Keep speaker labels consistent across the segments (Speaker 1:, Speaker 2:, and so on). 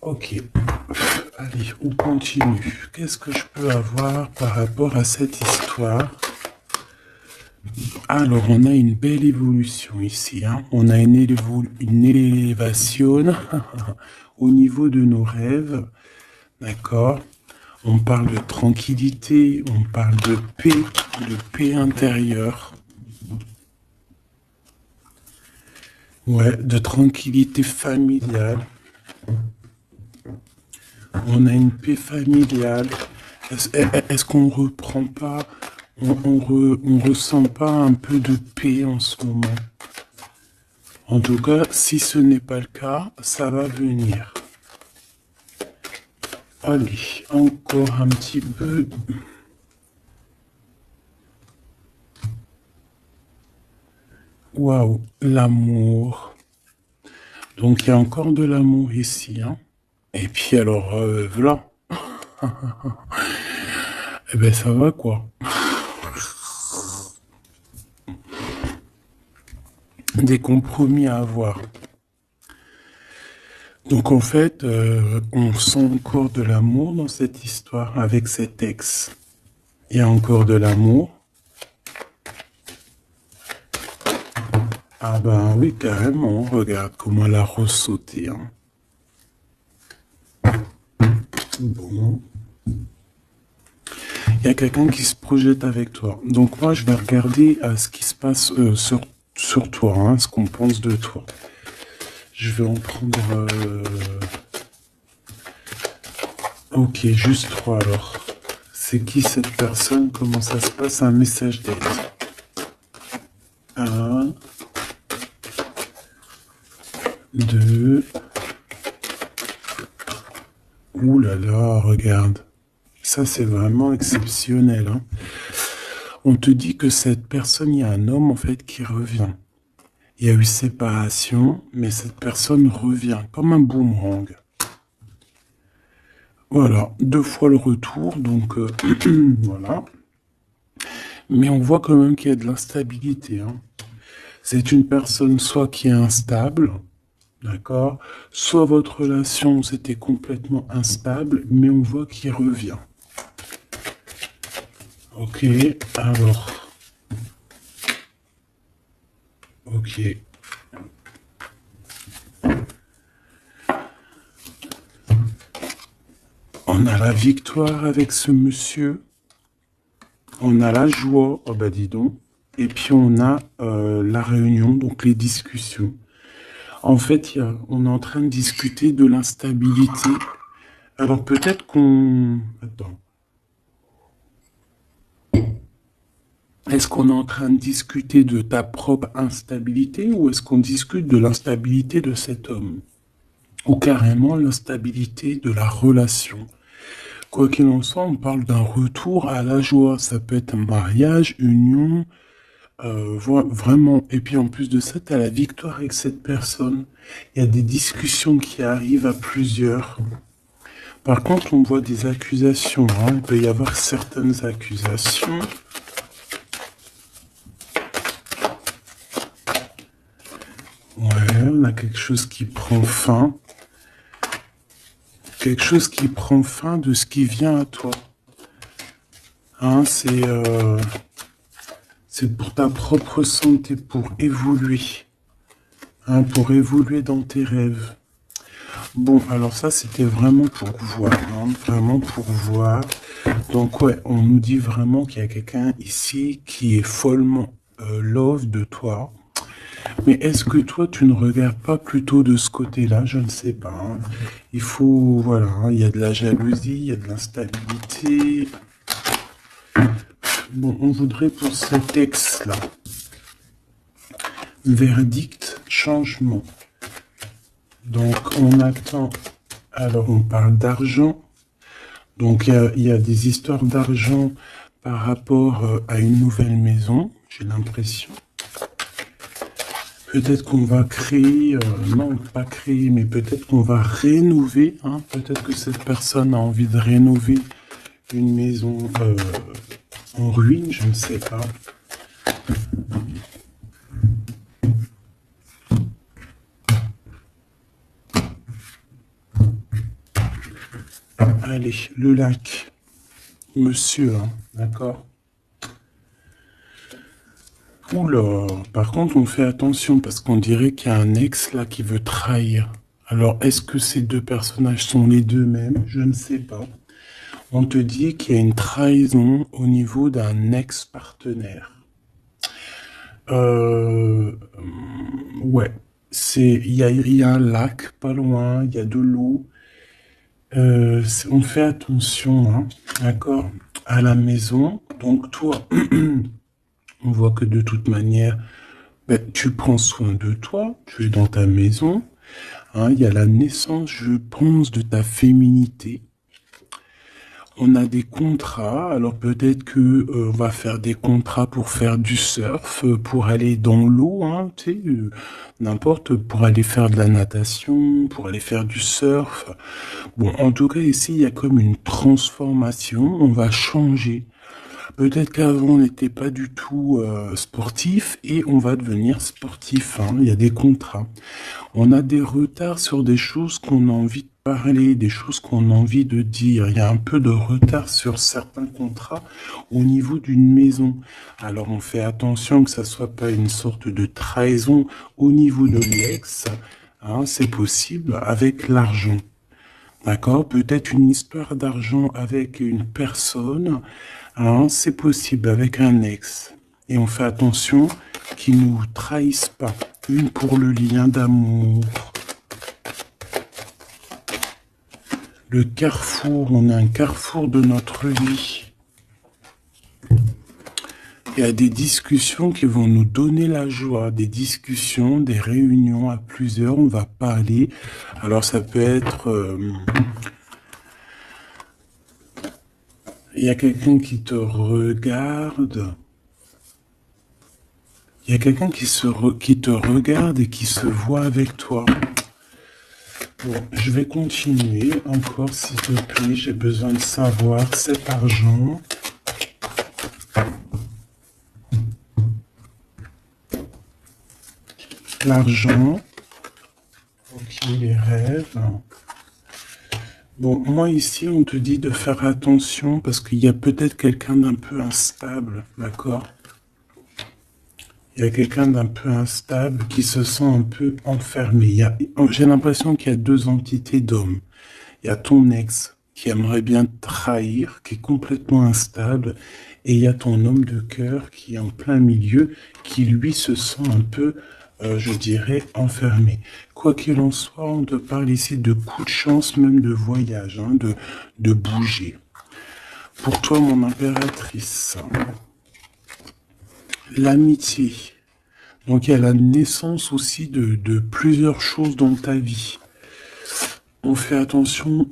Speaker 1: Ok. Allez, on continue. Qu'est-ce que je peux avoir par rapport à cette histoire? Alors, on a une belle évolution ici. Hein. On a une élévation au niveau de nos rêves. D'accord? On parle de tranquillité, on parle de paix intérieure. Ouais, de tranquillité familiale. On a une paix familiale. Est-ce qu'on reprend pas, on ressent pas un peu de paix en ce moment? En tout cas, si ce n'est pas le cas, ça va venir. Allez, encore un petit peu. Waouh, l'amour. Donc il y a encore de l'amour ici, hein. Et puis alors, voilà. Eh ben ça va quoi. Des compromis à avoir. Donc en fait, on sent encore de l'amour dans cette histoire avec cet ex. Il y a encore de l'amour. Ah ben oui, carrément. Regarde comment elle a ressauté. Hein. Bon. Il y a quelqu'un qui se projette avec toi. Donc moi, je vais regarder ce qui se passe sur toi, hein, ce qu'on pense de toi. Je vais en prendre... Ok, juste 3 alors. C'est qui cette personne? Comment ça se passe? Un message d'aide. 1, 2... Ouh là là, regarde. Ça, c'est vraiment exceptionnel. Hein. On te dit que cette personne, il y a un homme en fait qui revient. Il y a eu séparation, mais cette personne revient comme un boomerang. Voilà, 2 fois le retour, donc voilà. Mais on voit quand même qu'il y a de l'instabilité. Hein. C'est une personne soit qui est instable, d'accord, soit votre relation c'était complètement instable, mais on voit qu'il revient. Ok, alors. Ok. On a la victoire avec ce monsieur. On a la joie, oh bah dis donc. Et puis on a la réunion, donc les discussions. En fait, on est en train de discuter de l'instabilité. Alors peut-être qu'on... Attends. Est-ce qu'on est en train de discuter de ta propre instabilité ou est-ce qu'on discute de l'instabilité de cet homme? Ou carrément l'instabilité de la relation? Quoi qu'il en soit, on parle d'un retour à la joie. Ça peut être un mariage, union, vraiment. Et puis en plus de ça, tu as la victoire avec cette personne. Il y a des discussions qui arrivent à plusieurs. Par contre, on voit des accusations. Hein. Il peut y avoir certaines accusations. Ouais, on a quelque chose qui prend fin. Quelque chose qui prend fin de ce qui vient à toi. Hein, c'est pour ta propre santé, pour évoluer. Hein, pour évoluer dans tes rêves. Bon, alors ça, c'était vraiment pour voir. Hein, vraiment pour voir. Donc, ouais, on nous dit vraiment qu'il y a quelqu'un ici qui est follement love de toi. Mais est-ce que toi, tu ne regardes pas plutôt de ce côté-là? Je ne sais pas. Hein. Il faut, voilà, hein, il y a de la jalousie, il y a de l'instabilité. Bon, on voudrait pour cet ex-là. Verdict, changement. Donc, on attend. Alors, on parle d'argent. Donc, il y a des histoires d'argent par rapport à une nouvelle maison, j'ai l'impression. Peut-être qu'on va créer, non, pas créer, mais peut-être qu'on va rénover. Hein. Peut-être que cette personne a envie de rénover une maison en ruine, je ne sais pas. Allez, le lac. Monsieur, hein, d'accord? Oula, par contre, on fait attention parce qu'on dirait qu'il y a un ex là qui veut trahir. Alors, est-ce que ces deux personnages sont les deux mêmes? Je ne sais pas. On te dit qu'il y a une trahison au niveau d'un ex-partenaire. Euh, ouais, il y a un lac pas loin, il y a de l'eau. On fait attention, hein, d'accord, à la maison. Donc toi, on voit que de toute manière, ben, tu prends soin de toi, tu es dans ta maison. Hein, il y a la naissance, je pense, de ta féminité. On a des contrats, alors peut-être que on va faire des contrats pour faire du surf, pour aller dans l'eau, hein, tu sais, n'importe, pour aller faire de la natation, pour aller faire du surf. Bon, en tout cas, ici, il y a comme une transformation, on va changer. Peut-être qu'avant, on n'était pas du tout sportif et on va devenir sportif, hein. Il y a des contrats. On a des retards sur des choses qu'on a envie de parler, des choses qu'on a envie de dire. Il y a un peu de retard sur certains contrats au niveau d'une maison. Alors on fait attention que ça soit pas une sorte de trahison au niveau de l'ex. Hein, c'est possible avec l'argent. D'accord? Peut-être une histoire d'argent avec une personne. Hein, c'est possible avec un ex. Et on fait attention qu'ils ne nous trahissent pas. Une pour le lien d'amour. Le carrefour, on a un carrefour de notre vie. Il y a des discussions qui vont nous donner la joie, des discussions, des réunions à plusieurs, on va parler. Alors ça peut être... il y a quelqu'un qui te regarde. Il y a quelqu'un qui te regarde et qui se voit avec toi. Bon, je vais continuer encore, s'il te plaît. J'ai besoin de savoir cet argent. L'argent. Ok, les rêves. Bon, moi ici, on te dit de faire attention parce qu'il y a peut-être quelqu'un d'un peu instable, d'accord? Il y a quelqu'un d'un peu instable qui se sent un peu enfermé. J'ai l'impression qu'il y a deux entités d'hommes. Il y a ton ex qui aimerait bien te trahir, qui est complètement instable, et il y a ton homme de cœur qui est en plein milieu, qui lui se sent un peu, je dirais, enfermé. Quoi qu'il en soit, on te parle ici de coups de chance, même de voyage, hein, de bouger. Pour toi, mon impératrice, l'amitié. Donc il y a la naissance aussi de plusieurs choses dans ta vie. On fait attention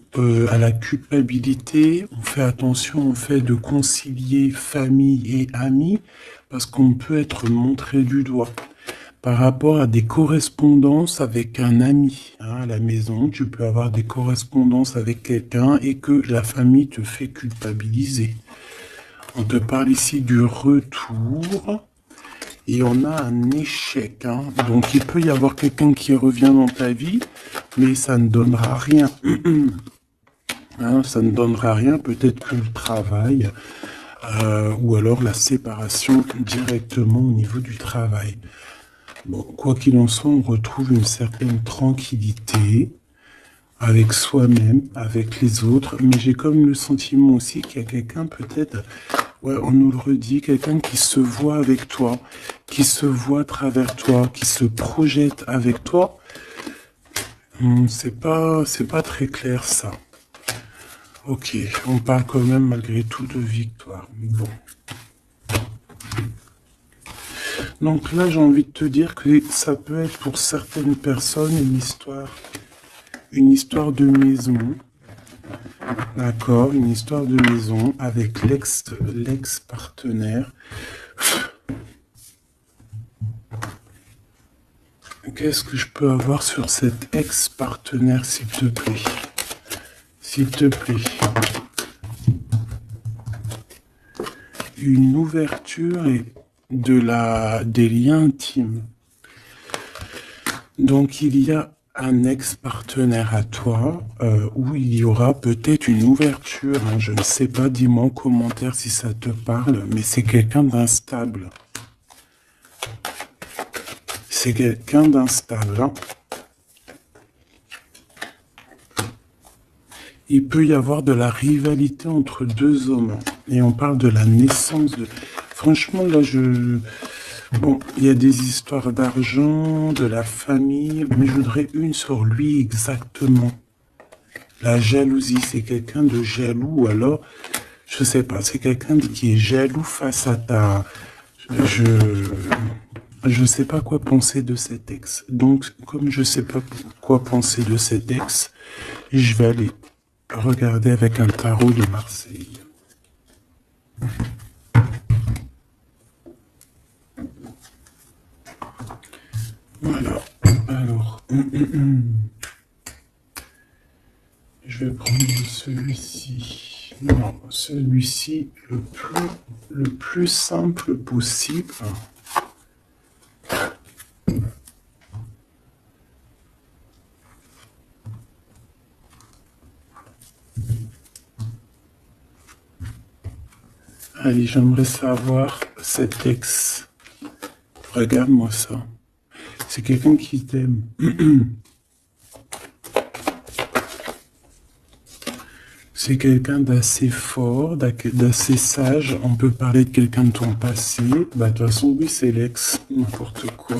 Speaker 1: à la culpabilité, on fait attention au fait de concilier famille et amis, parce qu'on peut être montré du doigt. Par rapport à des correspondances avec un ami, hein, à la maison, tu peux avoir des correspondances avec quelqu'un et que la famille te fait culpabiliser. On te parle ici du retour. Et on a un échec, hein. Donc il peut y avoir quelqu'un qui revient dans ta vie, mais ça ne donnera rien. Hein, ça ne donnera rien, peut-être que le travail, ou alors la séparation directement au niveau du travail. Bon, quoi qu'il en soit, on retrouve une certaine tranquillité avec soi-même, avec les autres, mais j'ai comme le sentiment aussi qu'il y a quelqu'un peut-être... Ouais, on nous le redit, quelqu'un qui se voit avec toi, qui se voit à travers toi, qui se projette avec toi. C'est pas très clair ça. Ok, on parle quand même malgré tout de victoire. Bon. Donc là, j'ai envie de te dire que ça peut être pour certaines personnes une histoire de maison. D'accord, une histoire de maison avec l'ex-partenaire. Qu'est-ce que je peux avoir sur cet ex-partenaire, s'il te plaît? S'il te plaît. Une ouverture et des liens intimes. Donc il y a un ex-partenaire à toi où il y aura peut-être une ouverture, hein, je ne sais pas, dis-moi en commentaire si ça te parle, mais c'est quelqu'un d'instable. C'est quelqu'un d'instable, hein. Il peut y avoir de la rivalité entre deux hommes. Et on parle de la naissance de... Franchement, là, Bon, il y a des histoires d'argent, de la famille, mais je voudrais une sur lui exactement. La jalousie, c'est quelqu'un de jaloux, ou alors, je sais pas, c'est quelqu'un qui est jaloux face à ta... Je sais pas quoi penser de cet ex. Donc, comme je sais pas quoi penser de cet ex, je vais aller regarder avec un tarot de Marseille. Voilà. Alors, je vais prendre celui-ci. Non, celui-ci le plus simple possible. Allez, j'aimerais savoir cet ex. Regarde-moi ça. C'est quelqu'un qui t'aime. C'est quelqu'un d'assez fort, d'assez sage. On peut parler de quelqu'un de ton passé. Bah, de toute façon, oui, c'est l'ex. N'importe quoi.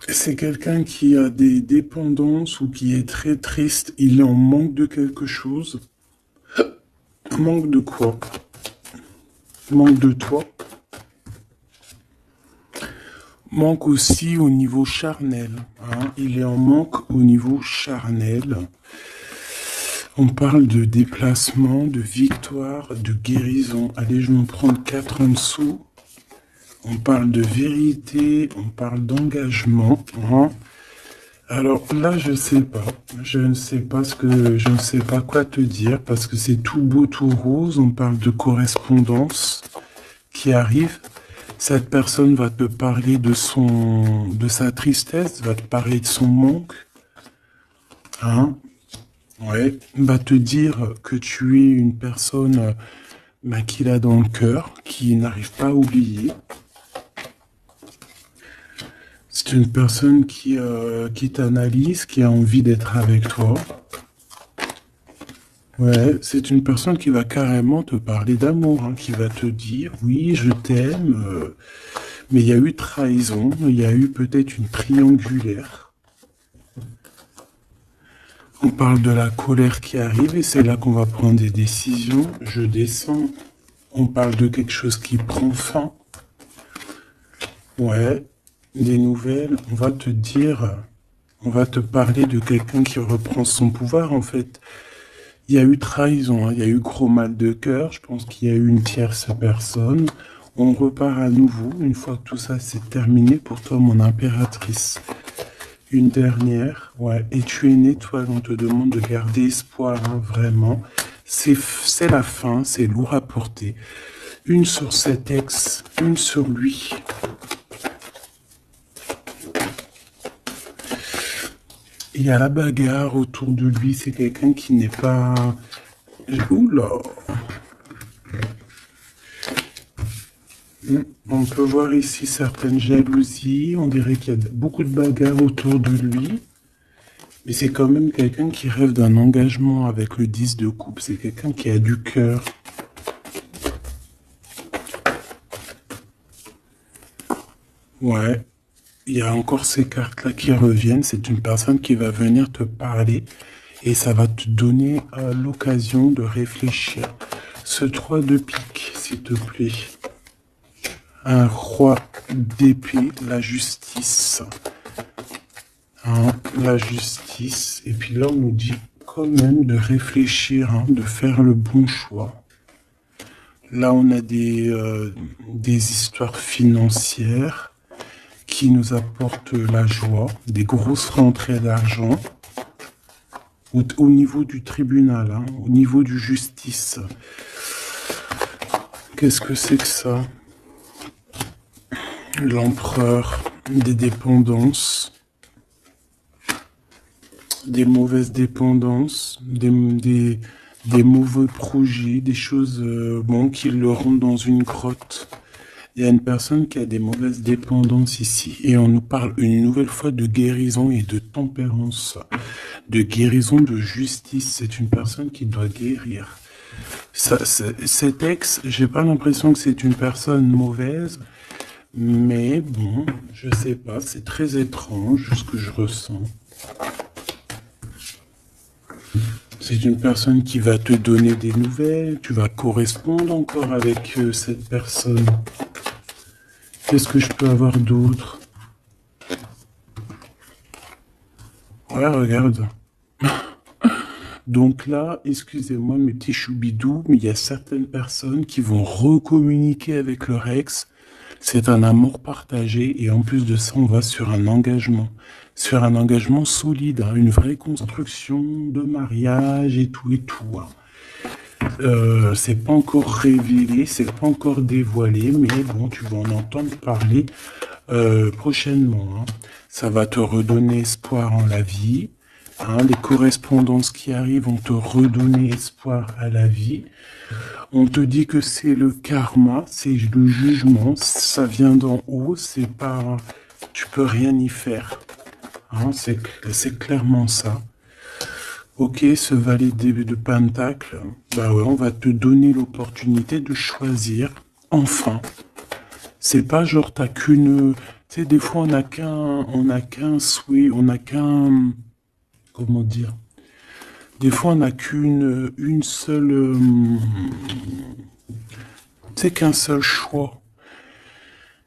Speaker 1: C'est quelqu'un qui a des dépendances ou qui est très triste. Il est en manque de quelque chose. Manque de quoi? Manque de toi. Manque aussi au niveau charnel. Hein. Il est en manque au niveau charnel. On parle de déplacement, de victoire, de guérison. Allez, je vais en prendre 4 en dessous. On parle de vérité, on parle d'engagement. Hein. Alors là, je sais pas. Je ne sais pas je ne sais pas quoi te dire parce que c'est tout beau, tout rose. On parle de correspondance qui arrive. Cette personne va te parler de sa tristesse, va te parler de son manque. Hein? Ouais. Va te dire que tu es une personne qu'il a dans le cœur, qui n'arrive pas à oublier. C'est une personne qui t'analyse, qui a envie d'être avec toi. Ouais, c'est une personne qui va carrément te parler d'amour, hein, qui va te dire, oui, je t'aime, mais il y a eu trahison, il y a eu peut-être une triangulaire. On parle de la colère qui arrive et c'est là qu'on va prendre des décisions. Je descends, on parle de quelque chose qui prend fin. Ouais. Des nouvelles, on va te dire, on va te parler de quelqu'un qui reprend son pouvoir, en fait. Il y a eu trahison, hein, il y a eu gros mal de cœur, je pense qu'il y a eu une tierce personne. On repart à nouveau, une fois que tout ça c'est terminé pour toi, mon impératrice. Une dernière, ouais, et tu es une étoile, on te demande de garder espoir, hein, vraiment. C'est la fin, c'est lourd à porter. Une sur cet ex, une sur lui. Il y a la bagarre autour de lui, c'est quelqu'un qui n'est pas... Oula. On peut voir ici certaines jalousies, on dirait qu'il y a beaucoup de bagarres autour de lui. Mais c'est quand même quelqu'un qui rêve d'un engagement avec le 10 de coupe, c'est quelqu'un qui a du cœur. Ouais. Il y a encore ces cartes-là qui reviennent. C'est une personne qui va venir te parler et ça va te donner l'occasion de réfléchir. Ce 3 de pique, s'il te plaît. Un roi d'épée, la justice. Hein, la justice. Et puis là, on nous dit quand même de réfléchir, hein, de faire le bon choix. Là, on a des histoires financières qui nous apporte la joie, des grosses rentrées d'argent au niveau du tribunal, hein, au niveau du justice. Qu'est-ce que c'est que ça? L'empereur. des dépendances, des mauvaises dépendances, des mauvais projets, des choses bon, qui le rendent dans une grotte. Il y a une personne qui a des mauvaises dépendances ici. Et on nous parle une nouvelle fois de guérison et de tempérance. De guérison, de justice. C'est une personne qui doit guérir. Cet ex, j'ai pas l'impression que c'est une personne mauvaise. Mais bon, je sais pas. C'est très étrange ce que je ressens. C'est une personne qui va te donner des nouvelles. Tu vas correspondre encore avec cette personne. Qu'est-ce que je peux avoir d'autre? Ouais, regarde. Donc là, excusez-moi mes petits choubidous, mais il y a certaines personnes qui vont recommuniquer avec leur ex. C'est un amour partagé et en plus de ça, on va sur un engagement solide, hein, une vraie construction de mariage et tout, hein. C'est pas encore révélé, c'est pas encore dévoilé, mais bon, tu vas en entendre parler prochainement, hein. Ça va te redonner espoir en la vie, hein. Les correspondances qui arrivent vont te redonner espoir à la vie. On te dit que c'est le karma, c'est le jugement, ça vient d'en haut, c'est pas, tu peux rien y faire, hein, c'est clairement ça. Ok, ce valet de Pentacle, bah ouais, on va te donner l'opportunité de choisir, enfin. C'est pas genre t'as qu'une, tu sais, des fois on a qu'un souhait, on a qu'un, comment dire, des fois on a une seule, tu sais, qu'un seul choix.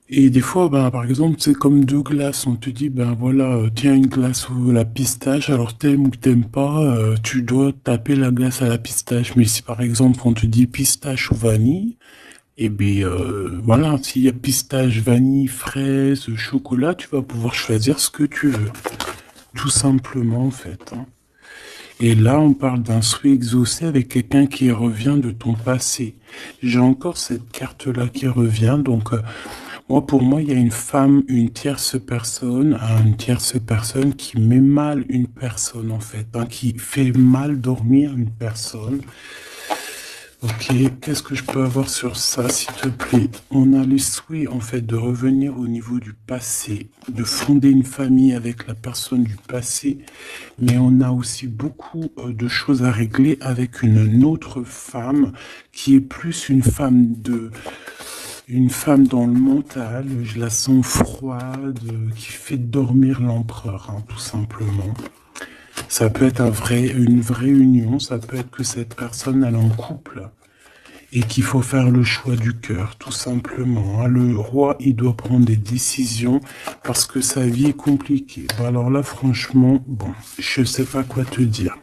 Speaker 1: Et des fois, ben, par exemple, c'est comme deux glaces. On te dit, ben voilà, tiens une glace ou la pistache, alors t'aimes ou t'aimes pas, tu dois taper la glace à la pistache. Mais si par exemple on te dit pistache ou vanille, eh bien voilà, s'il y a pistache, vanille, fraise, chocolat, tu vas pouvoir choisir ce que tu veux. Tout simplement en fait, hein. Et là, on parle d'un souhait exaucé avec quelqu'un qui revient de ton passé. J'ai encore cette carte-là qui revient, donc moi, pour moi, il y a une femme, une tierce personne, hein, une tierce personne qui met mal une personne, en fait, hein, qui fait mal dormir une personne. Ok, qu'est-ce que je peux avoir sur ça, s'il te plaît? On a le souhait, en fait, de revenir au niveau du passé, de fonder une famille avec la personne du passé, mais on a aussi beaucoup de choses à régler avec une autre femme qui est plus une femme dans le mental, je la sens froide, qui fait dormir l'empereur, hein, tout simplement. Ça peut être une vraie union, ça peut être que cette personne elle est en couple et qu'il faut faire le choix du cœur, tout simplement, hein. Le roi, il doit prendre des décisions parce que sa vie est compliquée. Bon, alors là, franchement, bon, je sais pas quoi te dire.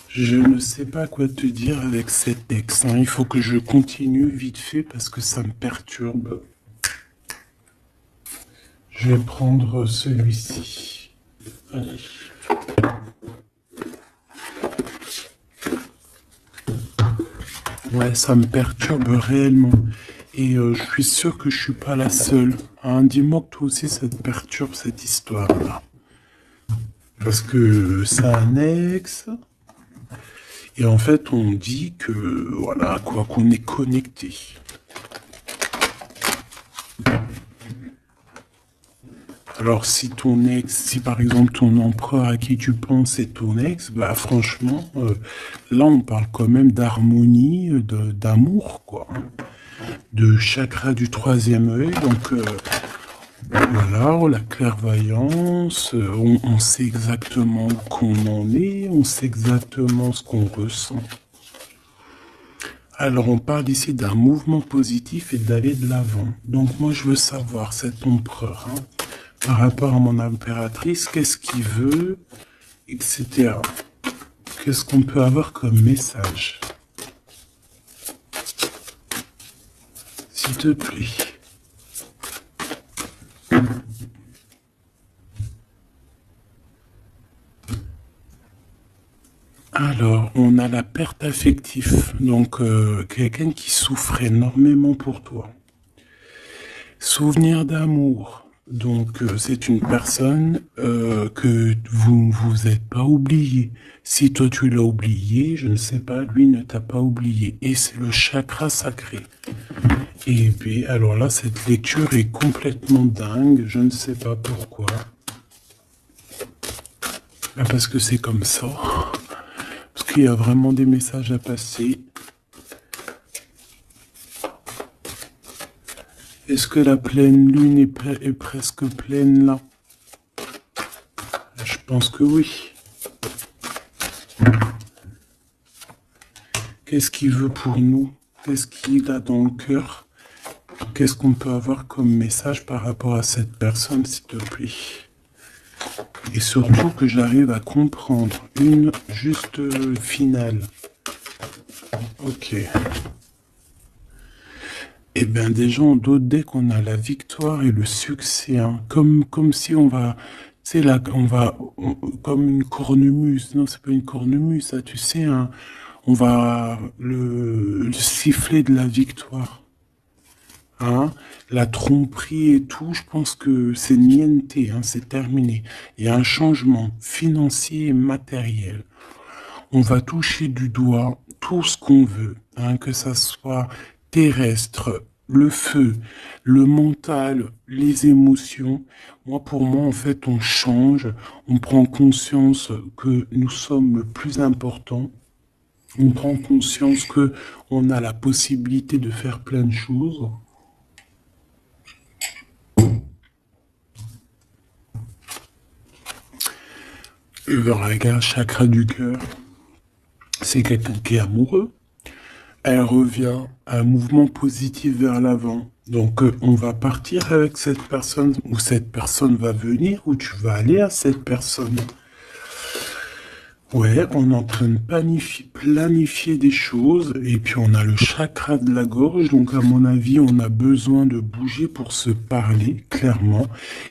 Speaker 1: Je ne sais pas quoi te dire avec cet ex, hein. Il faut que je continue vite fait parce que ça me perturbe. Je vais prendre celui-ci. Allez. Ouais, ça me perturbe réellement. Et je suis sûr que je suis pas la seule, hein. Dis-moi que toi aussi ça te perturbe cette histoire-là. Parce que c'est un ex. Et en fait, on dit que, voilà, quoi, qu'on est connecté. Alors, si ton ex, si par exemple ton empereur à qui tu penses est ton ex, bah franchement, là on parle quand même d'harmonie, d'amour, quoi, hein. De chakra du troisième œil, donc voilà, la clairvoyance, on sait exactement où qu'on en est, on sait exactement ce qu'on ressent. Alors on parle ici d'un mouvement positif et d'aller de l'avant. Donc moi je veux savoir, cet empereur, hein, par rapport à mon impératrice, qu'est-ce qu'il veut, etc. Qu'est-ce qu'on peut avoir comme message? S'il te plaît. Alors, on a la perte affective, donc quelqu'un qui souffre énormément pour toi. Souvenir d'amour. Donc, c'est une personne que vous ne vous êtes pas oublié. Si toi tu l'as oublié, je ne sais pas, lui ne t'a pas oublié. Et c'est le chakra sacré. Et puis, alors là, cette lecture est complètement dingue. Je ne sais pas pourquoi. Ah, parce que c'est comme ça. Parce qu'il y a vraiment des messages à passer. Est-ce que la pleine lune est presque pleine là? Je pense que oui. Qu'est-ce qu'il veut pour nous? Qu'est-ce qu'il a dans le cœur? Qu'est-ce qu'on peut avoir comme message par rapport à cette personne, s'il te plaît? Et surtout que j'arrive à comprendre une juste finale. Ok. Eh bien, déjà, en d'autres decks, on a la victoire et le succès. Hein. Comme si on va... Tu sais, là, comme une cornemuse. Non, c'est pas une cornemuse, ça, tu sais. Hein, on va le sifflet de la victoire. Hein, la tromperie et tout, je pense que c'est niente, hein, c'est terminé. Il y a un changement financier et matériel. On va toucher du doigt tout ce qu'on veut, hein, que ça soit terrestre, le feu, le mental, les émotions. Pour moi, en fait, on change, on prend conscience que nous sommes le plus important. On prend conscience que on a la possibilité de faire plein de choses. Le chakra du cœur, c'est quelqu'un qui est amoureux. Elle revient à un mouvement positif vers l'avant. Donc, on va partir avec cette personne, ou cette personne va venir, ou tu vas aller à cette personne. Ouais, on est en train de planifier des choses, et puis on a le chakra de la gorge, donc à mon avis, on a besoin de bouger pour se parler, clairement.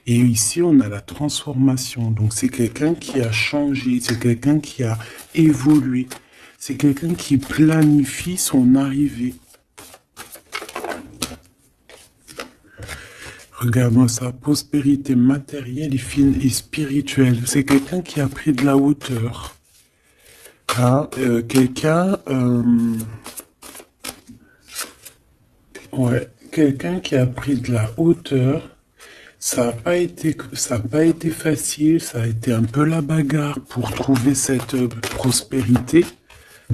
Speaker 1: Et ici, on a la transformation, donc c'est quelqu'un qui a changé, c'est quelqu'un qui a évolué, c'est quelqu'un qui planifie son arrivée. Regarde-moi ça, prospérité matérielle et spirituelle, c'est quelqu'un qui a pris de la hauteur. Ah, quelqu'un qui a pris de la hauteur. Ça n'a pas été facile. Ça a été un peu la bagarre pour trouver cette prospérité.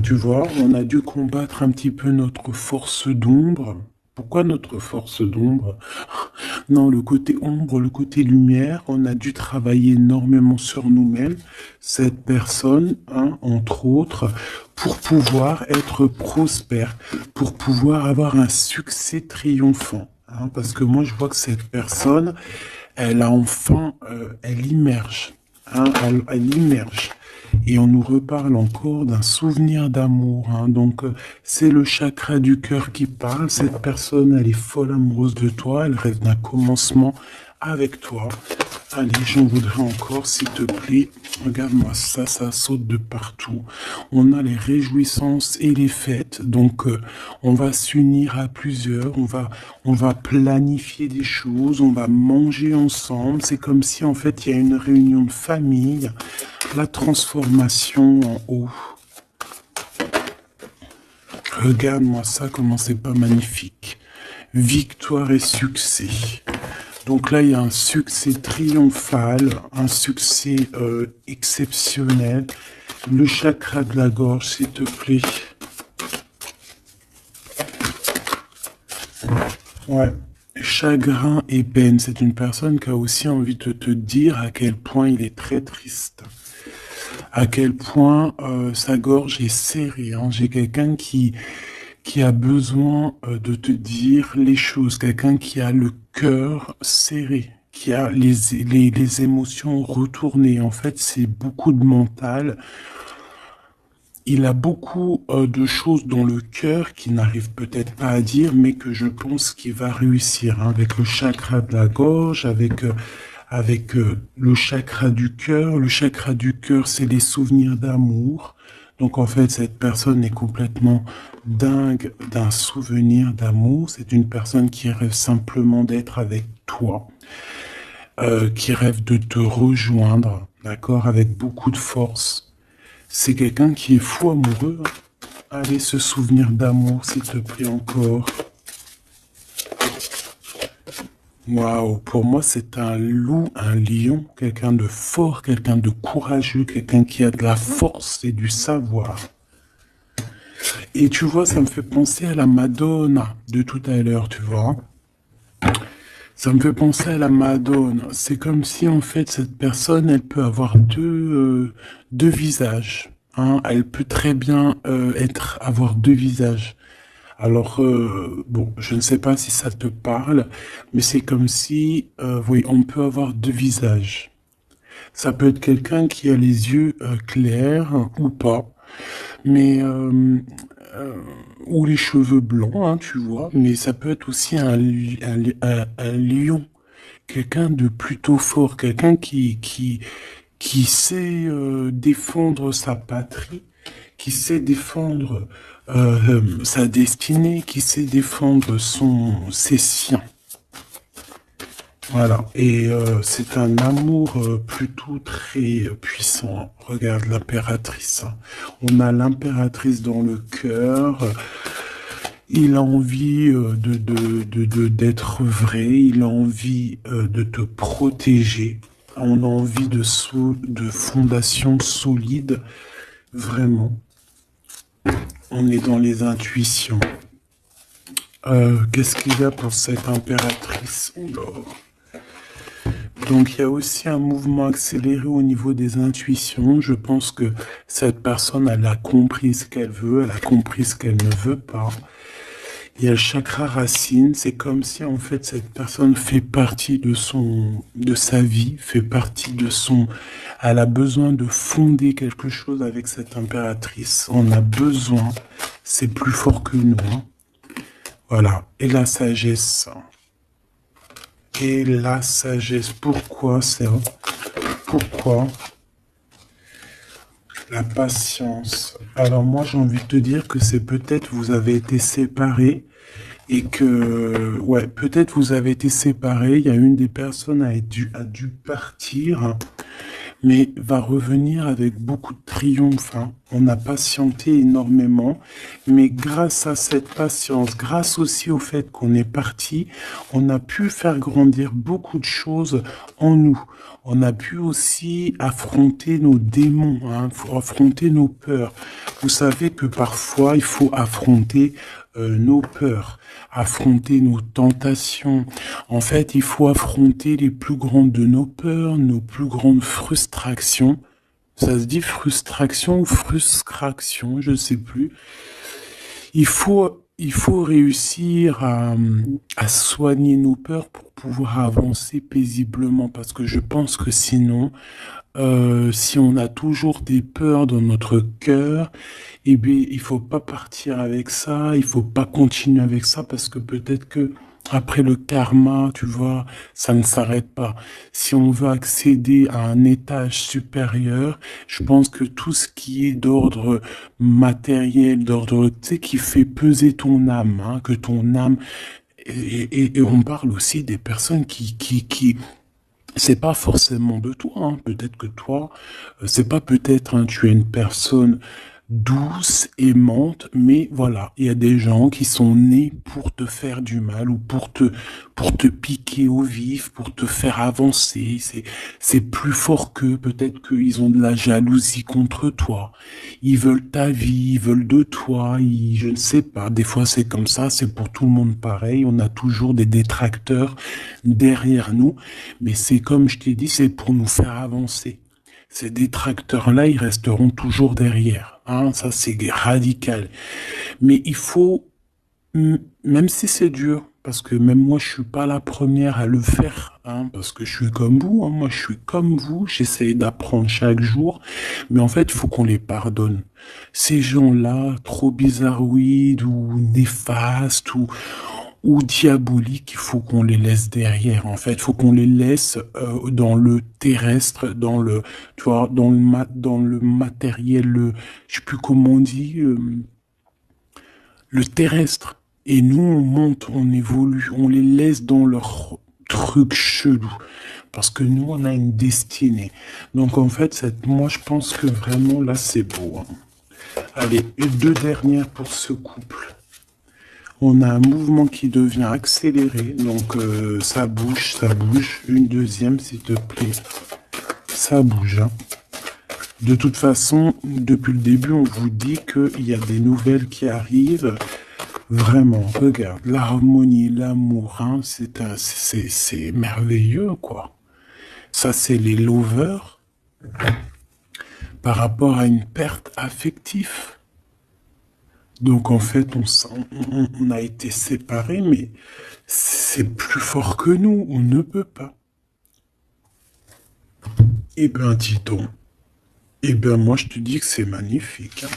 Speaker 1: Tu vois, on a dû combattre un petit peu notre force d'ombre. Pourquoi notre force d'ombre? Non, le côté ombre, le côté lumière, on a dû travailler énormément sur nous-mêmes, cette personne, hein, entre autres, pour pouvoir être prospère, pour pouvoir avoir un succès triomphant. Hein, parce que moi, je vois que cette personne, elle a enfin, elle immerge. Hein, elle immerge. Et on nous reparle encore d'un souvenir d'amour. Hein. Donc, c'est le chakra du cœur qui parle. Cette personne, elle est folle amoureuse de toi. Elle rêve d'un commencement avec toi. Allez, j'en voudrais encore, s'il te plaît. Regarde-moi ça, ça saute de partout. On a les réjouissances et les fêtes. Donc, on va s'unir à plusieurs. On va planifier des choses. On va manger ensemble. C'est comme si, en fait, il y a une réunion de famille. La transformation en haut. Regarde-moi ça, comment c'est pas magnifique. Victoire et succès. Donc là, il y a un succès triomphal, un succès exceptionnel. Le chakra de la gorge, s'il te plaît. Ouais. Chagrin et peine. C'est une personne qui a aussi envie de te dire à quel point il est très triste. À quel point sa gorge est serrée. Hein. J'ai quelqu'un qui a besoin de te dire les choses, quelqu'un qui a le cœur serré, qui a les émotions retournées. En fait, c'est beaucoup de mental. Il a beaucoup de choses dans le cœur qu'il n'arrive peut-être pas à dire, mais que je pense qu'il va réussir. Hein, avec le chakra de la gorge, avec le chakra du cœur. Le chakra du cœur, c'est les souvenirs d'amour. Donc en fait, cette personne est complètement dingue d'un souvenir d'amour. C'est une personne qui rêve simplement d'être avec toi, qui rêve de te rejoindre, d'accord, avec beaucoup de force. C'est quelqu'un qui est fou amoureux, hein. Allez, ce souvenir d'amour, s'il te plaît, encore. Waouh, pour moi, c'est un loup, un lion, quelqu'un de fort, quelqu'un de courageux, quelqu'un qui a de la force et du savoir. Et tu vois, ça me fait penser à la Madonna de tout à l'heure, tu vois. Ça me fait penser à la Madonna. C'est comme si, en fait, cette personne, elle peut avoir deux visages, hein. Elle peut très bien avoir deux visages. Alors, bon, je ne sais pas si ça te parle, mais c'est comme si, oui, on peut avoir deux visages. Ça peut être quelqu'un qui a les yeux clairs ou pas, mais euh, ou les cheveux blancs, hein, tu vois. Mais ça peut être aussi un lion, quelqu'un de plutôt fort, quelqu'un qui sait défendre sa patrie, qui sait défendre sa destinée, qui sait défendre ses siens. Voilà. Et c'est un amour plutôt très puissant. Regarde l'impératrice, hein. On a l'impératrice dans le cœur. Il a envie d'être vrai. Il a envie de te protéger. On a envie de fondations solides. Vraiment. On est dans les intuitions. Qu'est-ce qu'il y a pour cette impératrice? Oula. Donc il y a aussi un mouvement accéléré au niveau des intuitions. Je pense que cette personne, elle a compris ce qu'elle veut, elle a compris ce qu'elle ne veut pas. Il y a le chakra racine. C'est comme si en fait cette personne fait partie de sa vie, fait partie elle a besoin de fonder quelque chose avec cette impératrice. On a besoin. C'est plus fort que nous, hein. Voilà. Et la sagesse. Et la sagesse. Pourquoi ça? Pourquoi? La patience. Alors moi, j'ai envie de te dire que c'est peut-être vous avez été séparés et que, ouais, peut-être vous avez été séparés. Il y a une des personnes a dû partir, mais va revenir avec beaucoup de triomphe, hein. On a patienté énormément, mais grâce à cette patience, grâce aussi au fait qu'on est parti, on a pu faire grandir beaucoup de choses en nous. On a pu aussi affronter nos démons, hein, affronter nos peurs. Vous savez que parfois, il faut affronter nos peurs, affronter nos tentations. En fait, il faut affronter les plus grandes de nos peurs, nos plus grandes frustrations. Ça se dit frustration ou frustration, je ne sais plus. Il faut réussir à soigner nos peurs pour pouvoir avancer paisiblement, parce que je pense que sinon, si on a toujours des peurs dans notre cœur, eh bien, il faut pas partir avec ça, il faut pas continuer avec ça, parce que peut-être que après le karma, tu vois, ça ne s'arrête pas. Si on veut accéder à un étage supérieur, je pense que tout ce qui est d'ordre matériel, d'ordre, tu sais, qui fait peser ton âme, hein, que ton âme, et on parle aussi des personnes qui c'est pas forcément de toi, hein. Peut-être que toi, c'est pas peut-être, hein, tu es une personne douce, aimante, mais voilà, il y a des gens qui sont nés pour te faire du mal ou pour te piquer au vif, pour te faire avancer. C'est plus fort qu'eux. Peut-être qu'ils ont de la jalousie contre toi. Ils veulent ta vie, ils veulent de toi. Je ne sais pas. Des fois, c'est comme ça. C'est pour tout le monde pareil. On a toujours des détracteurs derrière nous. Mais c'est comme je t'ai dit, c'est pour nous faire avancer. Ces détracteurs-là, ils resteront toujours derrière, hein, ça, c'est radical. Mais il faut, même si c'est dur, parce que même moi, je suis pas la première à le faire, hein, parce que je suis comme vous, hein, moi, je suis comme vous, j'essaie d'apprendre chaque jour, mais en fait, il faut qu'on les pardonne. Ces gens-là, trop bizarroïdes ou néfastes, ou ou diaboliques, il faut qu'on les laisse derrière, en fait. Il faut qu'on les laisse dans le terrestre, dans le, tu vois, dans le matériel, je sais plus comment on dit, le terrestre. Et nous, on monte, on évolue, on les laisse dans leur truc chelou. Parce que nous, on a une destinée. Donc, en fait, moi, je pense que vraiment, là, c'est beau. Hein. Allez, deux dernières pour ce couple. On a un mouvement qui devient accéléré. Donc, ça bouge, ça bouge. Une deuxième, s'il te plaît. Ça bouge. Hein. De toute façon, depuis le début, on vous dit qu'il y a des nouvelles qui arrivent. Vraiment, regarde, l'harmonie, l'amour, hein, c'est merveilleux, quoi. Ça, c'est les lovers par rapport à une perte affective. Donc, en fait, on a été séparés, mais c'est plus fort que nous, on ne peut pas. Eh ben, dis donc. Eh ben, moi, je te dis que c'est magnifique, hein.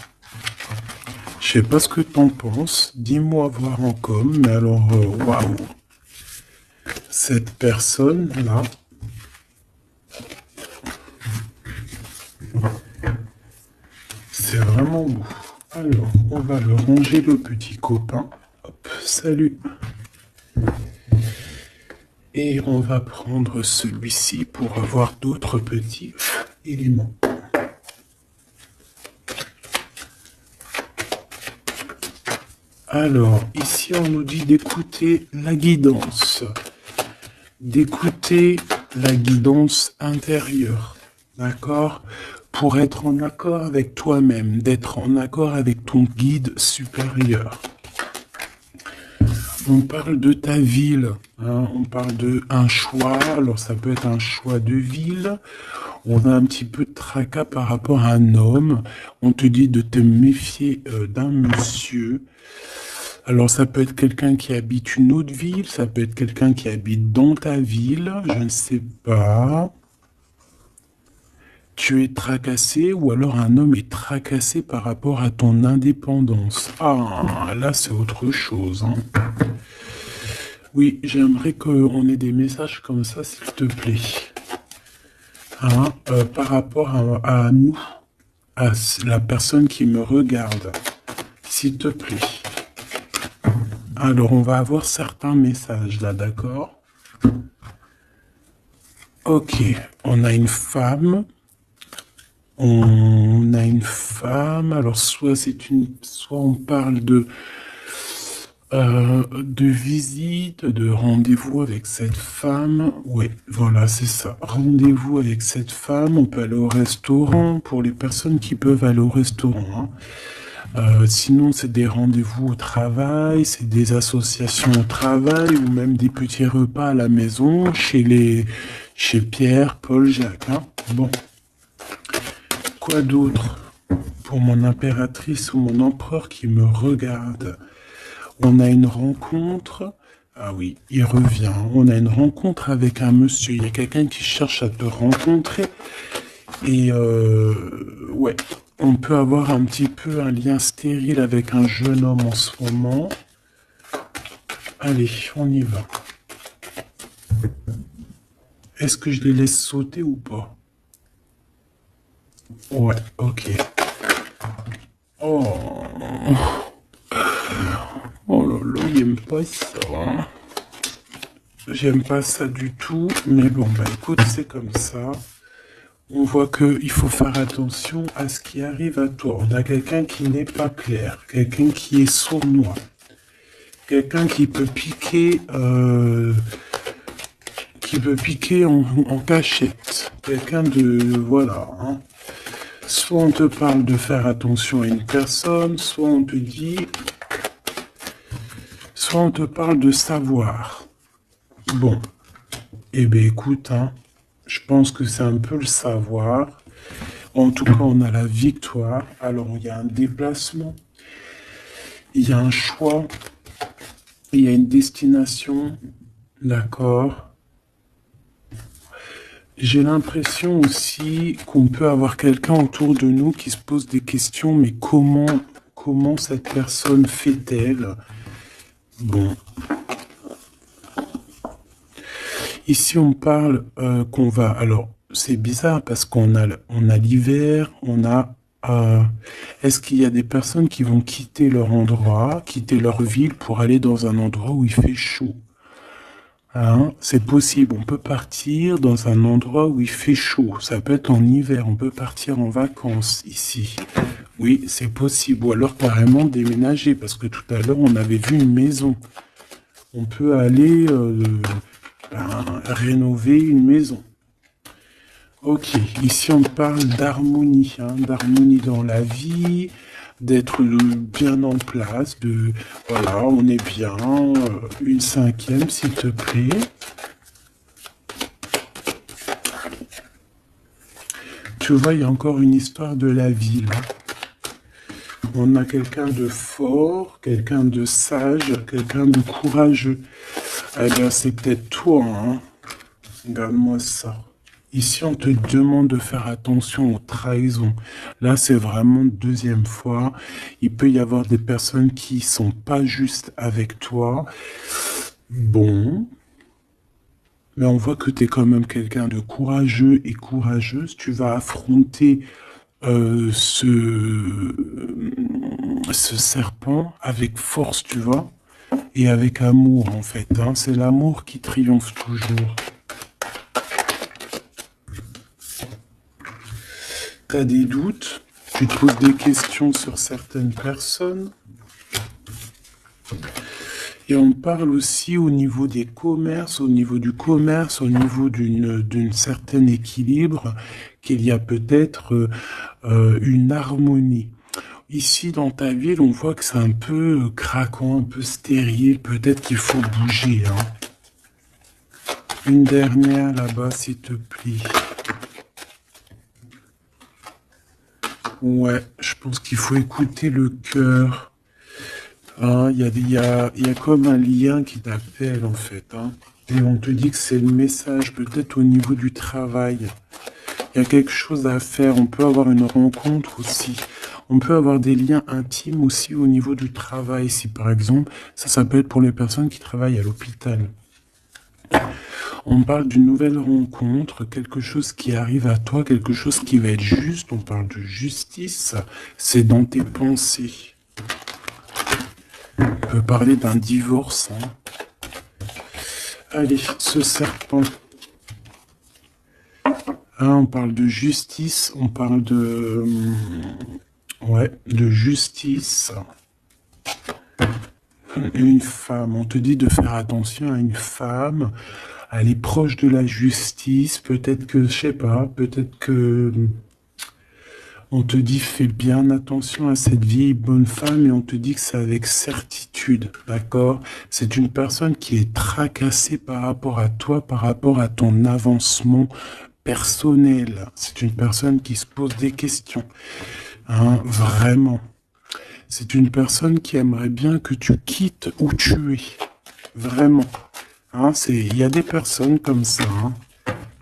Speaker 1: Je sais pas ce que t'en penses, dis-moi voir en com, mais alors, waouh, cette personne-là, c'est vraiment beau. Alors, on va le ranger, le petit copain. Hop, salut. Et on va prendre celui-ci pour avoir d'autres petits éléments. Alors, ici, on nous dit d'écouter la guidance. D'écouter la guidance intérieure. D'accord? Pour être en accord avec toi-même, d'être en accord avec ton guide supérieur. On parle de ta ville, hein, on parle de un choix, alors ça peut être un choix de ville, on a un petit peu de tracas par rapport à un homme, on te dit de te méfier d'un monsieur, alors ça peut être quelqu'un qui habite une autre ville, ça peut être quelqu'un qui habite dans ta ville, je ne sais pas. Tu es tracassé ou alors un homme est tracassé par rapport à ton indépendance. Ah, là c'est autre chose. Hein. Oui, j'aimerais qu'on ait des messages comme ça, s'il te plaît. Hein, par rapport à nous, à la personne qui me regarde, s'il te plaît. Alors, on va avoir certains messages là, d'accord? Ok, on a une femme. On a une femme. Alors, soit on parle de visite, de rendez-vous avec cette femme. Oui, voilà, c'est ça. Rendez-vous avec cette femme. On peut aller au restaurant pour les personnes qui peuvent aller au restaurant. Hein. Sinon, c'est des rendez-vous au travail, c'est des associations au travail ou même des petits repas à la maison chez Pierre, Paul, Jacques. Hein. Bon. Quoi d'autre pour mon impératrice ou mon empereur qui me regarde? On a une rencontre. Ah oui, il revient. On a une rencontre avec un monsieur. Il y a quelqu'un qui cherche à te rencontrer. Et ouais, on peut avoir un petit peu un lien stérile avec un jeune homme en ce moment. Allez, on y va. Est-ce que je les laisse sauter ou pas? Ouais, ok. Oh. Oh là là, il aime pas ça. Hein. J'aime pas ça du tout. Mais bon, bah écoute, c'est comme ça. On voit qu'il faut faire attention à ce qui arrive à toi. On a quelqu'un qui n'est pas clair. Quelqu'un qui est sournois. Quelqu'un qui peut piquer... en cachette. Quelqu'un de... Voilà. Hein. Soit on te parle de faire attention à une personne, soit on te dit... Soit on te parle de savoir. Bon. Eh bien, écoute, hein, je pense que c'est un peu le savoir. En tout cas, on a la victoire. Alors, il y a un déplacement. Il y a un choix. Il y a une destination. D'accord. J'ai l'impression aussi qu'on peut avoir quelqu'un autour de nous qui se pose des questions, mais comment cette personne fait-elle? Bon, Ici, on parle qu'on va... Alors, c'est bizarre parce on a l'hiver, on a... est-ce qu'il y a des personnes qui vont quitter leur endroit, quitter leur ville pour aller dans un endroit où il fait chaud? Hein, c'est possible, on peut partir dans un endroit où il fait chaud. Ça peut être en hiver, on peut partir en vacances ici. Oui, c'est possible. Ou alors carrément déménager, parce que tout à l'heure, on avait vu une maison. On peut aller rénover une maison. Ok, ici on parle d'harmonie, hein, d'harmonie dans la vie, d'être bien en place, voilà, on est bien, une cinquième s'il te plaît. Tu vois, il y a encore une histoire de la vie là. On a quelqu'un de fort, quelqu'un de sage, quelqu'un de courageux. Eh bien, c'est peut-être toi, hein. Regarde-moi ça. Ici, on te demande de faire attention aux trahisons. Là, c'est vraiment deuxième fois. Il peut y avoir des personnes qui sont pas justes avec toi. Bon. Mais on voit que tu es quand même quelqu'un de courageux et courageuse. Tu vas affronter ce serpent avec force, tu vois, et avec amour, en fait. Hein. C'est l'amour qui triomphe toujours. Tu as des doutes, tu te poses des questions sur certaines personnes. Et on parle aussi au niveau des commerces, au niveau du commerce, au niveau d'une certaine équilibre, qu'il y a peut-être une harmonie. Ici, dans ta ville, on voit que c'est un peu craquant, un peu stérile. Peut-être qu'il faut bouger. Hein. Une dernière là-bas, s'il te plaît. Ouais, je pense qu'il faut écouter le cœur. Hein, il y a comme un lien qui t'appelle, en fait. Hein. Et on te dit que c'est le message, peut-être au niveau du travail. Il y a quelque chose à faire. On peut avoir une rencontre aussi. On peut avoir des liens intimes aussi au niveau du travail. Si par exemple, ça peut être pour les personnes qui travaillent à l'hôpital. On parle d'une nouvelle rencontre, quelque chose qui arrive à toi, quelque chose qui va être juste. On parle de justice. C'est dans tes pensées. On peut parler d'un divorce. Hein. Allez, ce serpent. Hein, on parle de justice, on parle de... ouais, de justice. Une femme, on te dit de faire attention à une femme. Elle est proche de la justice. Peut-être que, je sais pas, peut-être que... On te dit fais bien attention à cette vieille bonne femme et on te dit que c'est avec certitude, d'accord? C'est une personne qui est tracassée par rapport à toi, par rapport à ton avancement personnel. C'est une personne qui se pose des questions, hein, vraiment. C'est une personne qui aimerait bien que tu quittes où tu es, vraiment. Hein, il y a des personnes comme ça, hein.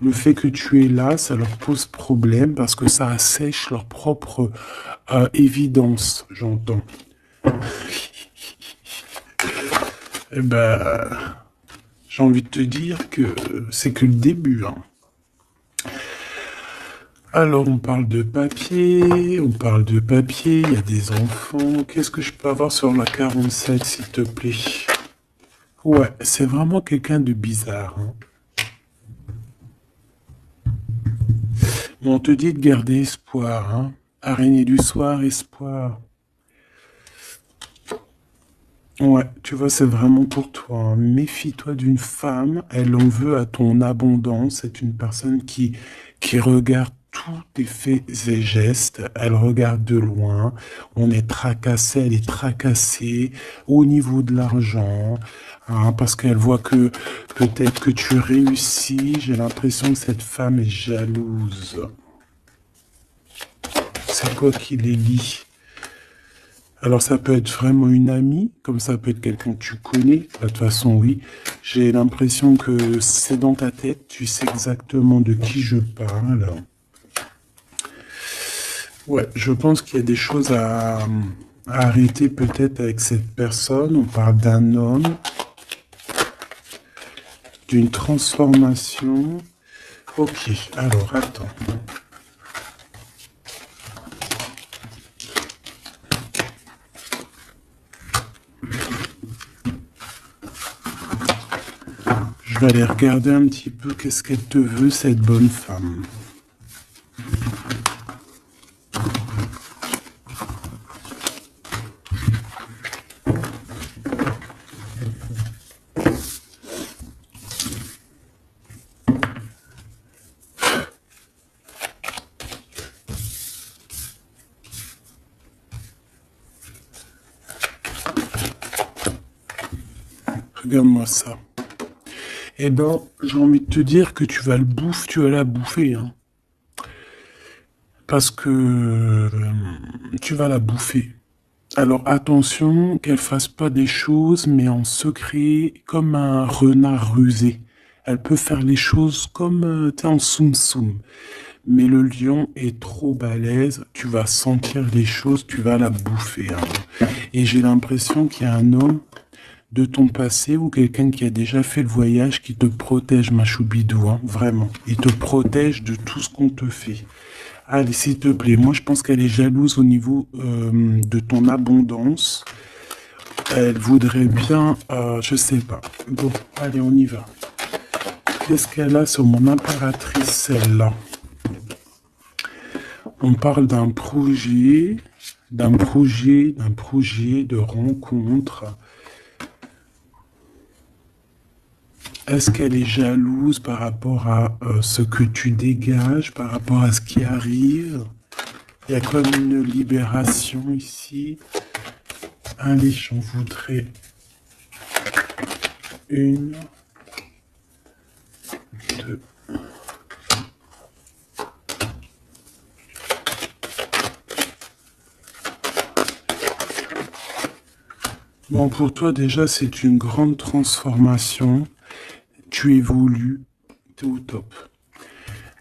Speaker 1: Le fait que tu es là, ça leur pose problème parce que ça assèche leur propre évidence, j'entends. Eh ben, j'ai envie de te dire que c'est que le début. Hein. Alors, on parle de papier, il y a des enfants. Qu'est-ce que je peux avoir sur la 47, s'il te plaît? Ouais, c'est vraiment quelqu'un de bizarre. Hein. On te dit de garder espoir, hein. Araignée du soir, espoir. Ouais, tu vois, c'est vraiment pour toi. Hein. Méfie-toi d'une femme, elle en veut à ton abondance. C'est une personne qui regarde tous tes faits et gestes. Elle regarde de loin. On est tracassé, elle est tracassée au niveau de l'argent. Hein, parce qu'elle voit que peut-être que tu réussis. J'ai l'impression que cette femme est jalouse. C'est quoi qui les lie? Alors ça peut être vraiment une amie, comme ça peut être quelqu'un que tu connais. De toute façon, oui. J'ai l'impression que c'est dans ta tête. Tu sais exactement de qui je parle. Ouais, je pense qu'il y a des choses à arrêter peut-être avec cette personne. On parle d'un homme. d'une transformation. Ok, alors attends. Je vais aller regarder un petit peu qu'est-ce qu'elle te veut, cette bonne femme. Regarde-moi ça. Eh ben, j'ai envie de te dire que tu vas la bouffer, hein. Parce que tu vas la bouffer. Alors attention qu'elle fasse pas des choses, mais en secret, comme un renard rusé. Elle peut faire les choses comme t'es en soum-soum. Mais le lion est trop balèze, tu vas sentir les choses, tu vas la bouffer, hein. Et j'ai l'impression qu'il y a un homme de ton passé ou quelqu'un qui a déjà fait le voyage qui te protège, ma choubidou, hein, vraiment. Il te protège de tout ce qu'on te fait. Allez, s'il te plaît, moi je pense qu'elle est jalouse au niveau de ton abondance. Elle voudrait bien, je sais pas. Bon, allez, on y va. Qu'est-ce qu'elle a sur mon impératrice, celle-là? On parle d'un projet de rencontre. Est-ce qu'elle est jalouse par rapport à ce que tu dégages, par rapport à ce qui arrive? Il y a comme une libération ici. Allez, j'en voudrais une, deux. Bon, pour toi, déjà, c'est une grande transformation. Tu évolues, t'es au top.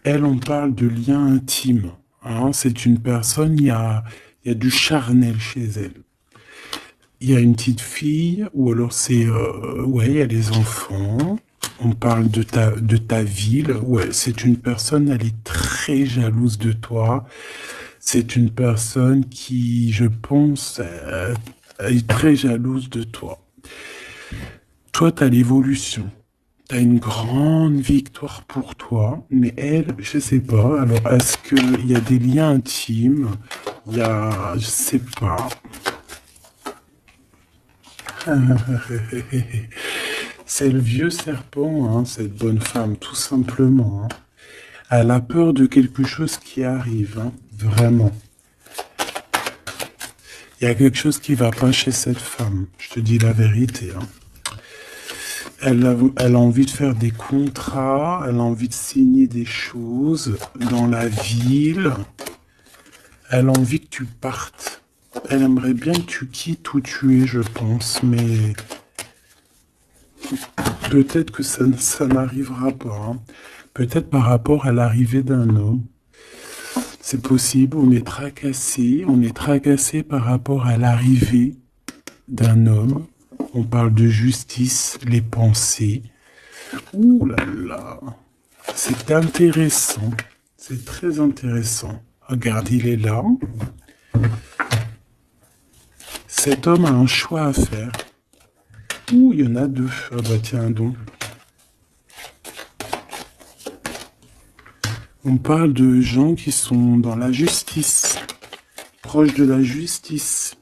Speaker 1: Elle, on parle de lien intime, hein. C'est une personne, il y a du charnel chez elle. Il y a une petite fille, ou alors c'est... ouais, il y a les enfants. On parle de ta ville. Ouais, c'est une personne, elle est très jalouse de toi. C'est une personne qui, je pense, est très jalouse de toi. Toi, tu as l'évolution. Tu as une grande victoire pour toi, mais elle, je sais pas. Alors, est-ce qu'il y a des liens intimes? Il y a, je sais pas. C'est le vieux serpent, hein, cette bonne femme, tout simplement, hein. Elle a peur de quelque chose qui arrive, hein, vraiment. Il y a quelque chose qui va pas chez cette femme, je te dis la vérité, hein. Elle a envie de faire des contrats, elle a envie de signer des choses dans la ville. Elle a envie que tu partes. Elle aimerait bien que tu quittes où tu es, je pense, mais peut-être que ça n'arrivera pas, hein. Peut-être par rapport à l'arrivée d'un homme. C'est possible, on est tracassé par rapport à l'arrivée d'un homme. On parle de justice, les pensées. Ouh là là, c'est intéressant, c'est très intéressant. Regarde, il est là. Cet homme a un choix à faire. Ouh, il y en a deux. Ah bah tiens donc. On parle de gens qui sont dans la justice, proches de la justice.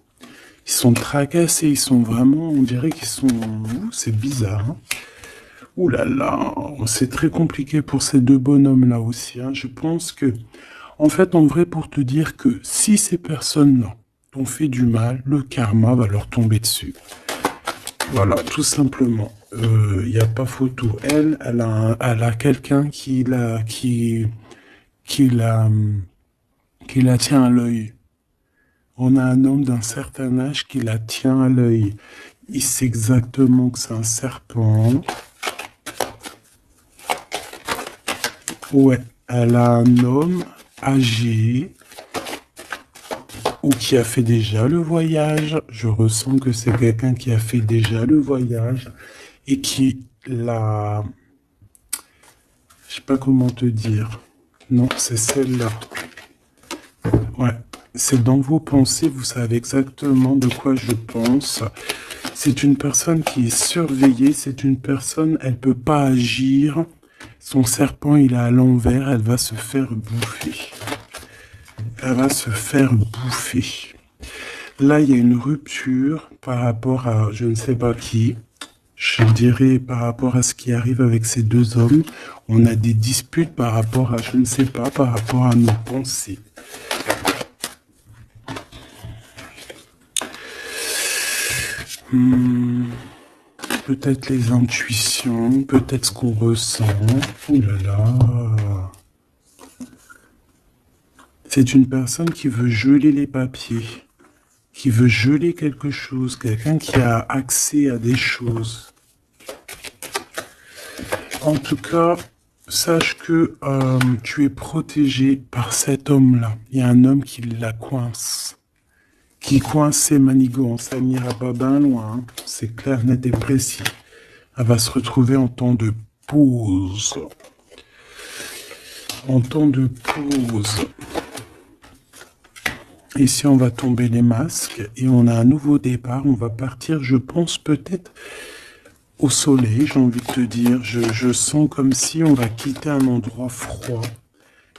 Speaker 1: Ils sont tracassés, ils sont vraiment, on dirait qu'ils sont... Ouh, c'est bizarre, hein. Ouh là là, c'est très compliqué pour ces deux bonhommes-là aussi, hein. Je pense que, en fait, en vrai, pour te dire que si ces personnes-là t'ont fait du mal, le karma va leur tomber dessus. Voilà, tout simplement. Il n'y a pas photo. Elle a quelqu'un qui la tient à l'œil. On a un homme d'un certain âge qui la tient à l'œil. Il sait exactement que c'est un serpent. Ouais, elle a un homme âgé ou qui a fait déjà le voyage. Je ressens que c'est quelqu'un qui a fait déjà le voyage et qui l'a Je sais pas comment te dire. Non, c'est celle-là. Ouais, c'est dans vos pensées, vous savez exactement de quoi je pense. C'est une personne qui est surveillée, c'est une personne, elle peut pas agir. Son serpent, il est à l'envers, elle va se faire bouffer. Elle va se faire bouffer. Là, il y a une rupture par rapport à je ne sais pas qui. Je dirais par rapport à ce qui arrive avec ces deux hommes. On a des disputes par rapport à, je ne sais pas, par rapport à nos pensées. Peut-être les intuitions, peut-être ce qu'on ressent. Ouh là là. C'est une personne qui veut geler les papiers, qui veut geler quelque chose, quelqu'un qui a accès à des choses. En tout cas, sache que tu es protégé par cet homme-là. Il y a un homme qui la coince. Qui coince ses manigances. Ça n'ira pas bien loin. Hein. C'est clair, net et précis. Elle va se retrouver en temps de pause. En temps de pause. Ici, on va tomber les masques et on a un nouveau départ. On va partir, je pense, peut-être au soleil, j'ai envie de te dire. Je sens comme si on va quitter un endroit froid.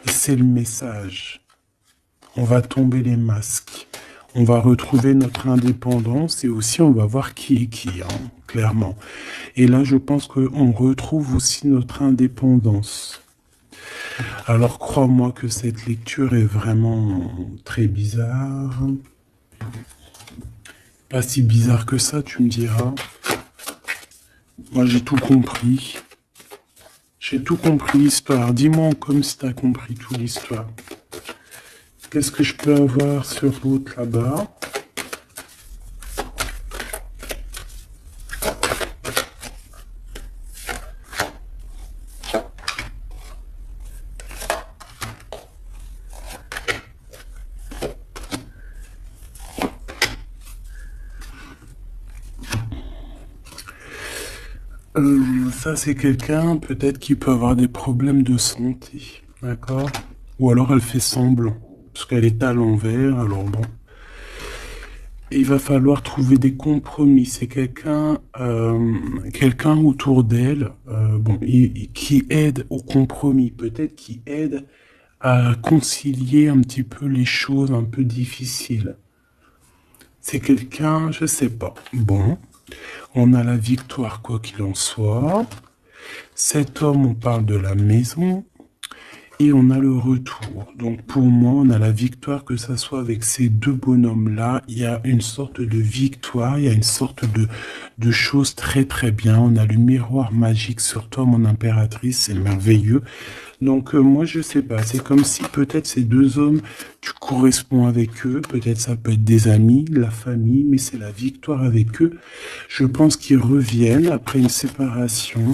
Speaker 1: Et c'est le message. On va tomber les masques. On va retrouver notre indépendance et aussi on va voir qui est qui, hein, clairement. Et là, je pense qu'on retrouve aussi notre indépendance. Alors, crois-moi que cette lecture est vraiment très bizarre. Pas si bizarre que ça, tu me diras. Moi, j'ai tout compris. J'ai tout compris l'histoire. Dis-moi comme si tu as compris toute l'histoire. Qu'est-ce que je peux avoir sur l'autre là-bas? Ça, c'est quelqu'un peut-être qui peut avoir des problèmes de santé, d'accord? Ou alors elle fait semblant, parce qu'elle est à l'envers, alors bon. Et il va falloir trouver des compromis. C'est quelqu'un quelqu'un autour d'elle bon, qui aide au compromis, peut-être qui aide à concilier un petit peu les choses un peu difficiles. C'est quelqu'un, je sais pas. Bon, on a la victoire quoi qu'il en soit. Cet homme, on parle de la maison. Et on a le retour. Donc pour moi, on a la victoire, que ça soit avec ces deux bonhommes-là. Il y a une sorte de victoire, il y a une sorte de chose très très bien. On a le miroir magique sur toi, mon impératrice, c'est merveilleux. Donc moi, je sais pas, c'est comme si peut-être ces deux hommes, tu corresponds avec eux. Peut-être ça peut être des amis, la famille, mais c'est la victoire avec eux. Je pense qu'ils reviennent après une séparation.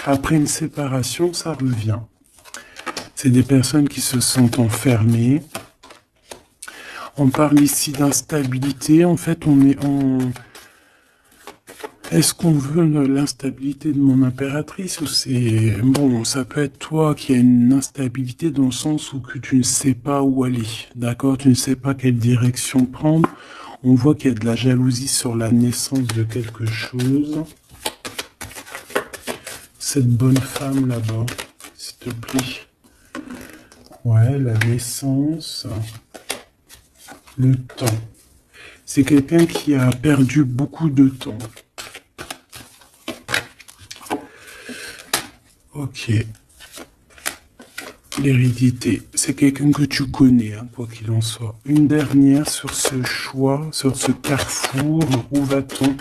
Speaker 1: Après une séparation, ça revient. C'est des personnes qui se sentent enfermées. On parle ici d'instabilité. En fait, on est en... Est-ce qu'on veut l'instabilité de mon impératrice ou c'est... Bon, ça peut être toi qui as une instabilité dans le sens où que tu ne sais pas où aller. D'accord? Tu ne sais pas quelle direction prendre. On voit qu'il y a de la jalousie sur la naissance de quelque chose. Cette bonne femme là-bas, s'il te plaît. Ouais, la naissance, le temps. C'est quelqu'un qui a perdu beaucoup de temps. Ok. L'hérédité. C'est quelqu'un que tu connais, hein, quoi qu'il en soit. Une dernière sur ce choix, sur ce carrefour. Où va-t-on?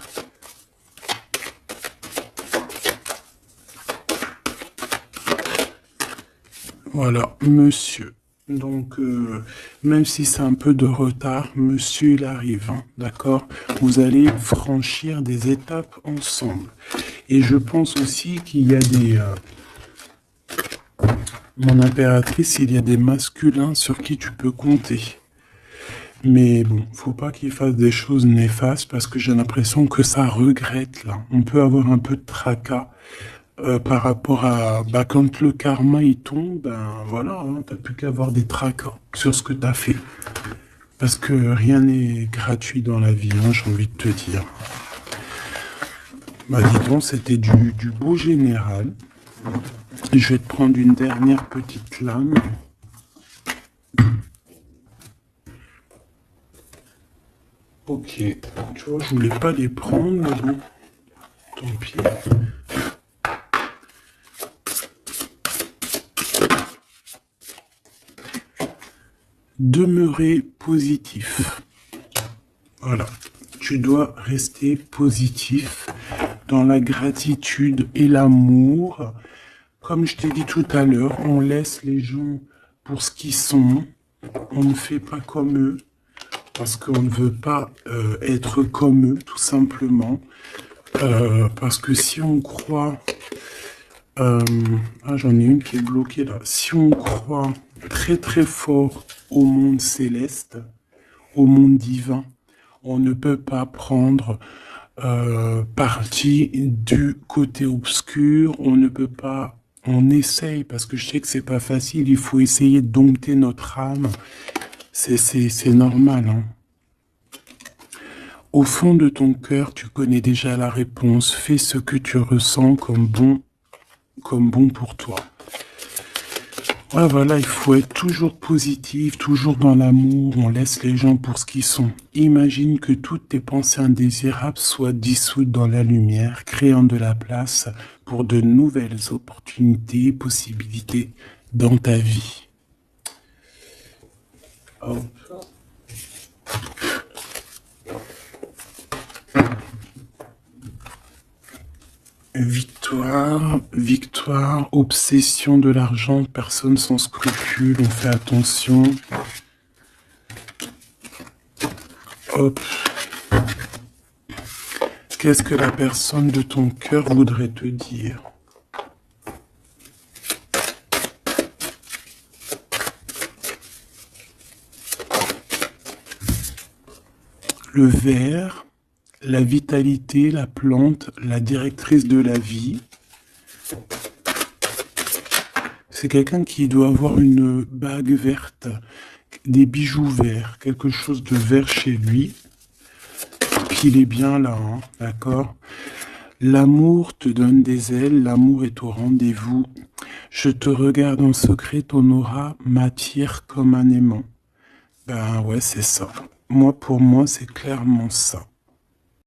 Speaker 1: Voilà, monsieur. Donc, même si c'est un peu de retard, monsieur, il arrive, hein, d'accord? Vous allez franchir des étapes ensemble. Et je pense aussi qu'il y a des... mon impératrice, il y a des masculins sur qui tu peux compter. Mais bon, faut pas qu'il fasse des choses néfastes parce que j'ai l'impression que ça regrette, là. On peut avoir un peu de tracas par rapport à quand le karma il tombe, ben voilà, hein, t'as plus qu'à avoir des tracks sur ce que t'as fait. Parce que rien n'est gratuit dans la vie, hein, j'ai envie de te dire. Bah dis donc, c'était du beau général. Je vais te prendre une dernière petite lame. Ok, tu vois, je voulais pas les prendre, mais bon, tant pis. Demeurer positif. Voilà, tu dois rester positif dans la gratitude et l'amour. Comme je t'ai dit tout à l'heure, on laisse les gens pour ce qu'ils sont. On ne fait pas comme eux. Parce qu'on ne veut pas être comme eux, tout simplement. Parce que si on croit... j'en ai une qui est bloquée là. Si on croit très très fort au monde céleste, au monde divin, on ne peut pas prendre parti du côté obscur. On ne peut pas... On essaye, parce que je sais que c'est pas facile. Il faut essayer de dompter notre âme. C'est normal, hein. Au fond de ton cœur, tu connais déjà la réponse. Fais ce que tu ressens comme bon pour toi. Ouais, voilà, il faut être toujours positif, toujours dans l'amour. On laisse les gens pour ce qu'ils sont. Imagine que toutes tes pensées indésirables soient dissoutes dans la lumière, créant de la place pour de nouvelles opportunités et possibilités dans ta vie. Oh. Victoire, victoire, obsession de l'argent, personne sans scrupule, on fait attention. Hop. Qu'est-ce que la personne de ton cœur voudrait te dire? Le ver, la vitalité, la plante, la directrice de la vie. C'est quelqu'un qui doit avoir une bague verte, des bijoux verts, quelque chose de vert chez lui. Qu'il est bien là, hein, d'accord? L'amour te donne des ailes, l'amour est au rendez-vous. Je te regarde en secret, ton aura m'attire comme un aimant. Ben ouais, c'est ça. Moi, pour moi, c'est clairement ça.